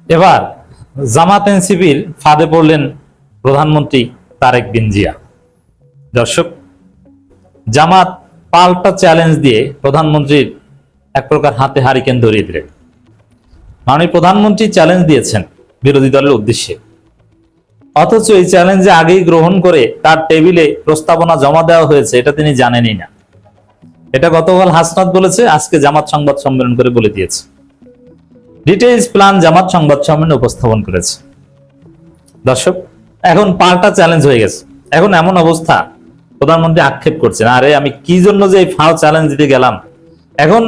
এবার জামাত এনসিপির ফাঁদে পড়লেন প্রধানমন্ত্রী তারেক বিন জিয়া। দর্শক, জামাত পাল্টা চ্যালেঞ্জ দিয়ে প্রধানমন্ত্রীর এক প্রকার হাতে হারিকেন ধরিয়ে দিলেন। মাননীয় প্রধানমন্ত্রী চ্যালেঞ্জ দিয়েছেন বিরোধী দলের উদ্দেশ্যে, অথচ এই চ্যালেঞ্জে আগেই গ্রহণ করে তার টেবিলে প্রস্তাবনা জমা দেওয়া হয়েছে এটা তিনি জানেনই না। এটা গতকাল হাসনাত বলেছে, আজকে জামাত সংবাদ সম্মেলন করে বলে দিয়েছে। ডিটেইলস প্ল্যান জামাত সংবাদ সম্মেলনে উপস্থাপন করেছে। দর্শক, এখন পাল্টা চ্যালেঞ্জ হয়ে গেছে। এখন এমন অবস্থা, প্রধানমন্ত্রী আক্ষেপ করছেন, আরে আমি কি জন্য যে এই ফাও চ্যালেঞ্জ দিতে গেলাম। এখন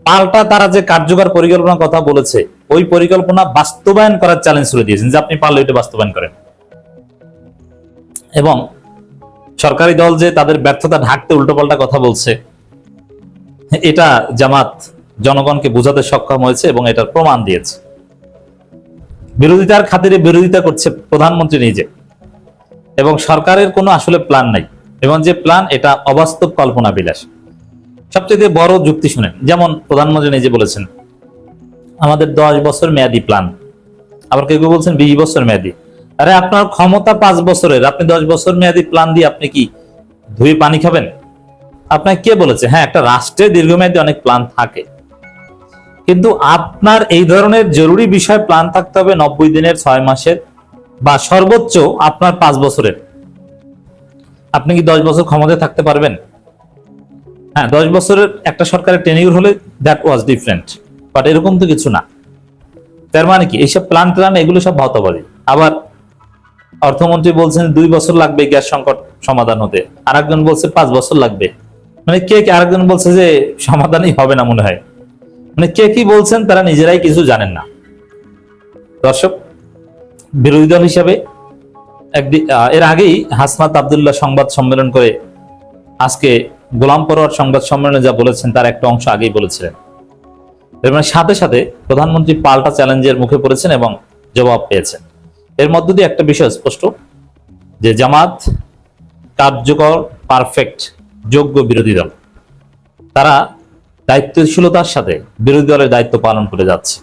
পাল্টা তারা যে কার্যকর পরিকল্পনার কথা বলেছে, ওই পরিকল্পনা বাস্তবায়ন করার চ্যালেঞ্জ করে দিয়েছেন যে আপনি পারলে এটা বাস্তবায়ন করেন। এবং সরকারি দল যে তাদের ব্যর্থতা ঢাকতে উল্টোপাল্টা কথা বলছে, এটা জামাত জনগণকে বোঝাতে সক্ষম হয়েছে এবং এটার প্রমাণ দিয়েছে। বিরোধিতার খাতিরে বিরোধিতা করছে প্রধানমন্ত্রী নিজে, এবং সরকারের কোনো আসলে প্ল্যান নাই, এবং যে প্ল্যান এটা অবাস্তব কল্পনা বিলাস। সবচেয়ে বড় যুক্তি শুনেন, যেমন প্রধানমন্ত্রী নিজে বলেছেন আমাদের 10 বছর মেয়াদী প্ল্যান, আবার কেউ কেউ বলছেন 20 বছর মেয়াদী। আরে আপনার ক্ষমতা 5 বছরের, আপনি 10 বছর মেয়াদী প্ল্যান দিয়ে আপনি কি ধুয়ে পানি খাবেন? আপনাকে কে বলেছে? হ্যাঁ, একটা রাষ্ট্রের দীর্ঘমেয়াদী অনেক প্ল্যান থাকে, কিন্তু আপনার এই ধরনের জরুরি বিষয় প্ল্যান থাকতে হবে 90 দিনের, 6 মাসের, বা সর্বোচ্চ আপনার 5 বছরের। আপনি কি 10 বছর ক্ষমতায় থাকতে পারবেন? হ্যাঁ, 10 বছরের একটা সরকারের টেনিউর হলে দ্যাট ওয়াজ ডিফারেন্ট, বাট এরকম তো কিছু না। তার মানে কি এইসব প্ল্যান এগুলো সব ভাওতাবাজি। আবার অর্থমন্ত্রী বলছেন 2 বছর লাগবে গ্যাস সংকট সমাধান হতে, আরেকজন বলছে 5 বছর লাগবে। মানে কে আরেকজন বলছে যে সমাধানই হবে না মনে হয়। মানে কে কি বলছেন তারা নিজেরাই কিছু জানেন না। দর্শক, বিরোধী দল হিসাবে এর আগেই হাসনাত আব্দুল্লাহ সংবাদ সম্মেলন করে আজকে গোলাম পরোয়ার সংবাদ সম্মেলনে যা বলেছেন তার একটা অংশ আগেই বলেছিলেন। এর মানে সাথে সাথে প্রধানমন্ত্রী পাল্টা চ্যালেঞ্জের মুখে পড়েছেন এবং জবাব পেয়েছেন। এর মধ্য দিয়ে একটা বিষয় স্পষ্ট, যে জামাত কার্যকর, পারফেক্ট, যোগ্য বিরোধী দল। তারা দায়িত্বশীলতার সাথে বিরোধী দলের দায়িত্ব পালন করে যাচ্ছে।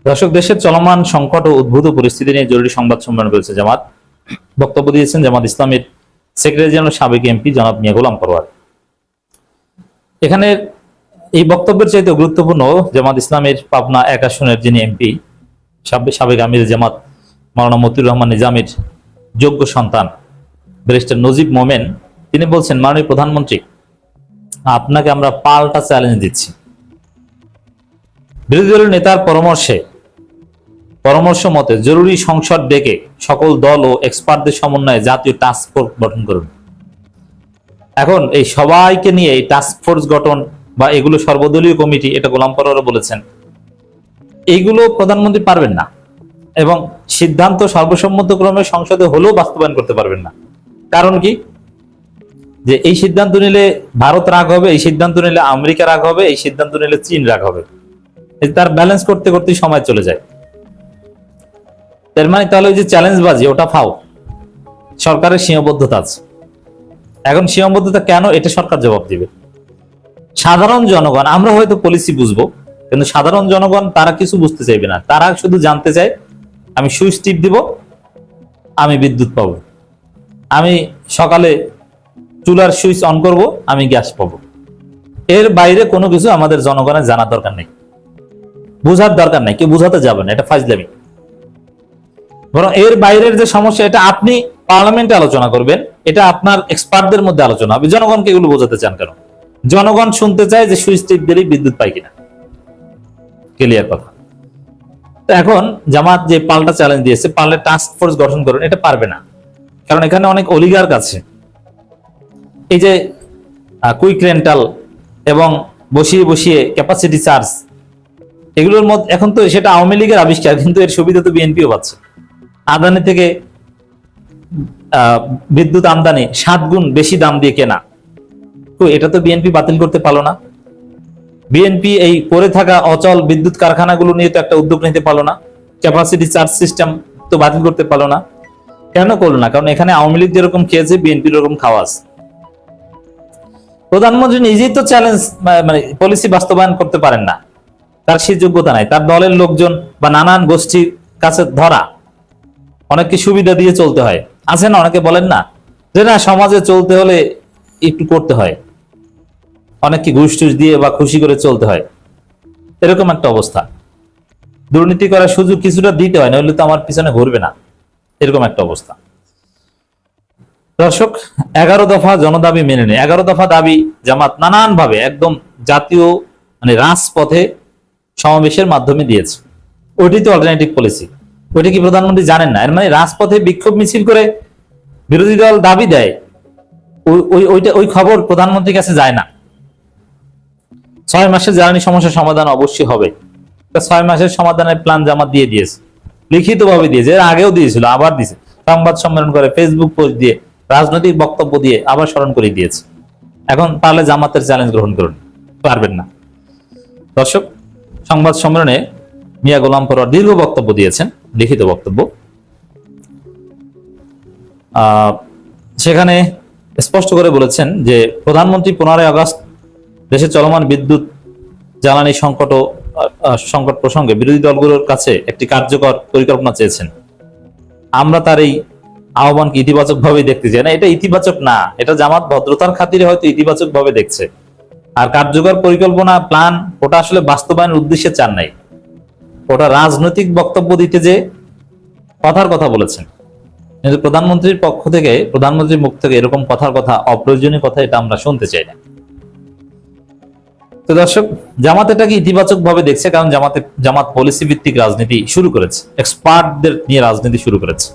দর্শক, দেশের চলমান সংকট ও উদ্ভূত পরিস্থিতি নিয়ে জরুরি সংবাদ সম্মেলন করেছে জামাত। বক্তব্য দিয়েছেন জামাত ইসলামের সেক্রেটারি জেনারেল সাবেক এমপি জনাব মিয়া গোলাম পরোয়ার। এখানে এই বক্তব্যের চাইতে গুরুত্বপূর্ণ জামাত ইসলামের পাবনা 1 আসনের যিনি এমপি, সাবেক আমির জামাত মাওলানা মতিউর রহমান নিজামীর যোগ্য সন্তান ব্যারিস্টার নজিব মোমেন, তিনি বলছেন মাননীয় প্রধানমন্ত্রী, আপনাকে আমরা পাল্টা চ্যালেঞ্জ দিচ্ছি। বিরোধী দলের নেতার পরামর্শ মতে জরুরি সংসদ ডেকে সকল দল ও এক্সপার্টদের সমন্বয়ে জাতীয় টাস্ক ফোর্স গঠন করুন। এখন এই সবাইকে নিয়ে এই টাস্ক ফোর্স গঠন বা এগুলো সর্বদলীয় কমিটি, এটা গোলাম পরোয়ার বলেছেন, এইগুলো প্রধানমন্ত্রী পারবেন না, এবং সিদ্ধান্ত সর্বসম্মতক্রমে সংসদে হলেও বাস্তবায়ন করতে পারবেন না। কারণ কি? যে এই সিদ্ধান্ত নিলে ভারত রাগ হবে, এই সিদ্ধান্ত নিলে আমেরিকা রাগ হবে, এই সিদ্ধান্ত নিলে চীন রাগ হবে। তার ব্যালেন্স করতে করতেই সময় চলে যায়। তার মানে তাহলে ওই যে চ্যালেঞ্জ বাজি, ওটা ফাও। সরকারের সীমাবদ্ধতা আছে। এখন সীমাবদ্ধতা কেন, এটা সরকার জবাব দিবে। সাধারণ জনগণ, আমরা হয়তো পলিসি বুঝবো, কিন্তু সাধারণ জনগণ তারা কিছু বুঝতে চাইবে না। তারা শুধু জানতে চায় আমি সুইচ টিপ দিব, আমি বিদ্যুৎ পাবো, আমি সকালে চুলার সুইচ অন করব, আমি গ্যাস পাবো। এর বাইরে কোনো কিছু আমাদের জনগণের জানার দরকার নেই, বুঝার দরকার নেই, কেউ বুঝাতে যাবে না, এটা ফাজলামি। বরং এর বাইরের যে সমস্যা, এটা আপনি পার্লামেন্টে আলোচনা করবেন, এটা আপনার এক্সপার্টদের মধ্যে আলোচনা হবে। জনগণকে এগুলো বোঝাতে চান কেন? জনগণ শুনতে চায় যে সুইচ টিপ দিলেই বিদ্যুৎ পাই কিনা। ক্লিয়ার কথা। এখন জামাত যে পাল্টা চ্যালেঞ্জ দিয়েছে, পারলে টাস্ক ফোর্স গঠন করুন, এটা পারবে না। কারণ এখানে অনেক অলিগার্ক আছে। এই যে কুইক রেন্টাল এবং বসিয়ে বসিয়ে ক্যাপাসিটি চার্জ, এগুলোর মধ্যে এখন তো সেটা আওয়ামী লীগের আবিষ্কার, কিন্তু এর সুবিধা তো বিএনপিও পাচ্ছে। আদানি থেকে বিদ্যুৎ আমদানি 7 গুণ বেশি দাম দিয়ে কেনা, তো এটা তো বিএনপি বাতিল করতে পারলো না। বিএনপি এই পড়ে থাকা অচল বিদ্যুৎ কারখানাগুলো নিয়ে তো একটা উদ্যোগ নিতে পারলো না। ক্যাপাসিটি চার্জ সিস্টেম তো বাতিল করতে পারলো না। কেন করলো না? কারণ এখানে আওয়ামী লীগ যেরকম খেয়েছে, বিএনপির ওরকম খাওয়া আছে। প্রধানমন্ত্রী নিজেই তো চ্যালেঞ্জ, মানে পলিসি বাস্তবায়ন করতে পারেন না, তার সেই যোগ্যতা নাই, তার দলের লোকজন বা নানান গোষ্ঠীর কাছে ধরা, অনেককে সুবিধা দিয়ে চলতে হয়। আছে না, অনেকে বলেন না যে না সমাজে চলতে হলে একটু করতে হয়, অনেককে ঘুষ টুস দিয়ে বা খুশি করে চলতে হয়, এরকম একটা অবস্থা। দুর্নীতি করার সুযোগ কিছুটা দিতে হয়, নইলে তো আমার পিছনে ঘুরবে না, এরকম একটা অবস্থা। দর্শক, 11 দফা জনদাবি মেনে নেয়। 11 দফা দাবি জামাত নানান ভাবে একদম জাতীয় মানে রাজপথে সমাবেশের মাধ্যমে দিয়েছে। ওইটি তো অল্টারনেটিভ পলিসি, ওইটা কি প্রধানমন্ত্রী জানেন না? এর মানে রাজপথে বিক্ষোভ মিছিল করে বিরোধী দল দাবি দেয়, ওই খবর প্রধানমন্ত্রীর কাছে যায় না। 6 মাসের জ্বালানি সমস্যার সমাধান অবশ্যই হবে, 6 মাসের সমাধানের প্ল্যান জামাত দিয়ে দিয়েছে, লিখিত ভাবে দিয়েছে, এর আগেও দিয়েছিল, আবার দিয়েছে, সংবাদ সম্মেলন করে, ফেসবুক পোস্ট দিয়ে, রাজনৈতিক বক্তব্য দিয়ে আবার স্মরণ করে দিয়েছে। এখন পারলে জামাতের চ্যালেঞ্জ গ্রহণ করুন, পারবেন না। দর্শক, সংবাদ সম্মেলনে মিয়া গোলাম পরোয়ার দীর্ঘ বক্তব্য দিয়েছেন, লিখিত বক্তব্য। সেখানে স্পষ্ট করে বলেছেন যে প্রধানমন্ত্রী 15 আগস্ট দেশে চলমান বিদ্যুৎ জ্বালানি সংকট প্রসঙ্গে বিরোধী দলগুলোর কাছে একটি কার্যকর পরিকল্পনা চেয়েছেন। আমরা তার এই আহ্বানকে ইতিবাচক ভাবে দেখতে চাই না। এটা ইতিবাচক না, এটা জামাত ভদ্রতার খাতিরে হয়তো ইতিবাচক ভাবে দেখছে। আর কার্যকর পরিকল্পনা প্ল্যান ওটা আসলে বাস্তবায়নের উদ্দেশ্যে চান নাই, ওটা রাজনৈতিক বক্তব্য দিতে যে কথার কথা বলেছেন। কিন্তু প্রধানমন্ত্রীর পক্ষ থেকে, প্রধানমন্ত্রীর মুখ থেকে এরকম কথার কথা, অপ্রয়োজনীয় কথা, এটা আমরা শুনতে চাই না। তো দর্শক, জামাত এটাকে ইতিবাচক ভাবে দেখছে, কারণ জামাত পলিসি ভিত্তিক রাজনীতি শুরু করেছে, এক্সপার্টদের নিয়ে রাজনীতি শুরু করেছে।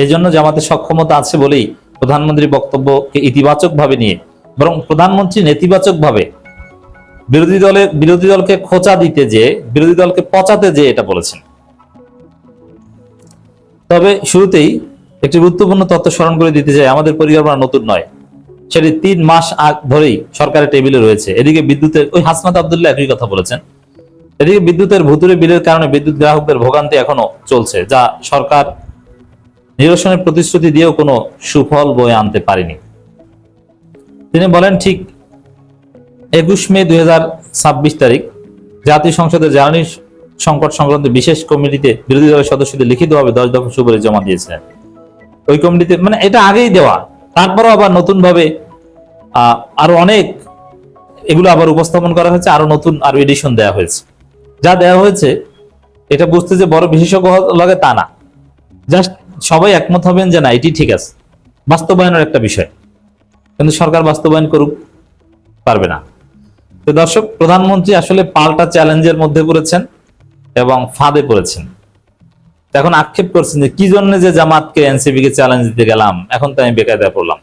এই জন্য জামাতের সক্ষমতা আছে বলেই প্রধানমন্ত্রীর বক্তব্যকে ইতিবাচক ভাবে নিয়ে, বরং প্রধানমন্ত্রী নেতিবাচক ভাবে বিরোধী দলকে খোঁচা দিতে, যে বিরোধী দলকে পচাতে যে এটা বলেছেন। তবে শুরুতেই একটি গুরুত্বপূর্ণ তথ্য স্মরণ করে দিতে চাই, আমাদের পরিকল্পনা নতুন নয়, সেটি 3 মাস ধরেই সরকারের টেবিলে রয়েছে। এদিকে বিদ্যুতের, ওই হাসনাত আব্দুল্লাহ একই কথা বলেছেন, এদিকে বিদ্যুতের ভুতুরে বিলের কারণে বিদ্যুৎ গ্রাহকদের ভোগান্তি এখনো চলছে, যা সরকার নিরসনের প্রতিশ্রুতি দিয়েও কোনো সুফল বয়ে আনতে পারেনি। তিনি বলেন, ঠিক 21 মে 2026 তারিখ জাতীয় সংসদে জ্বালানি সংকট সংক্রান্ত বিশেষ কমিটিতে বিরোধী দলের সদস্যদের লিখিতভাবে 10 দফা সুপারিশ জমা দিয়েছিলেন। ওই কমিটিতে, মানে এটা আগেই দেওয়া, তারপরও আবার নতুন ভাবে আরো অনেক এগুলো আবার উপস্থাপন করা হয়েছে, আরো নতুন আরো এডিশন দেওয়া হয়েছে। যা দেওয়া হয়েছে এটা বুঝতে যে বড় বিশেষজ্ঞ লাগে তা না, জাস্ট সবাই একমত হবেন যে না এটি ঠিক আছে, বাস্তবায়নের একটা বিষয়, কিন্তু সরকার বাস্তবায়ন করুক, পারবে না। তো দর্শক, প্রধানমন্ত্রী আসলে পাল্টা চ্যালেঞ্জের মধ্যে পড়েছেন এবং ফাঁদে পড়েছেন। এখন আক্ষেপ করছেন যে কি জন্য যে জামাতকে, এনসিপি কে চ্যালেঞ্জ দিতে গেলাম, এখন তো আমি বেকায়দায় পড়লাম।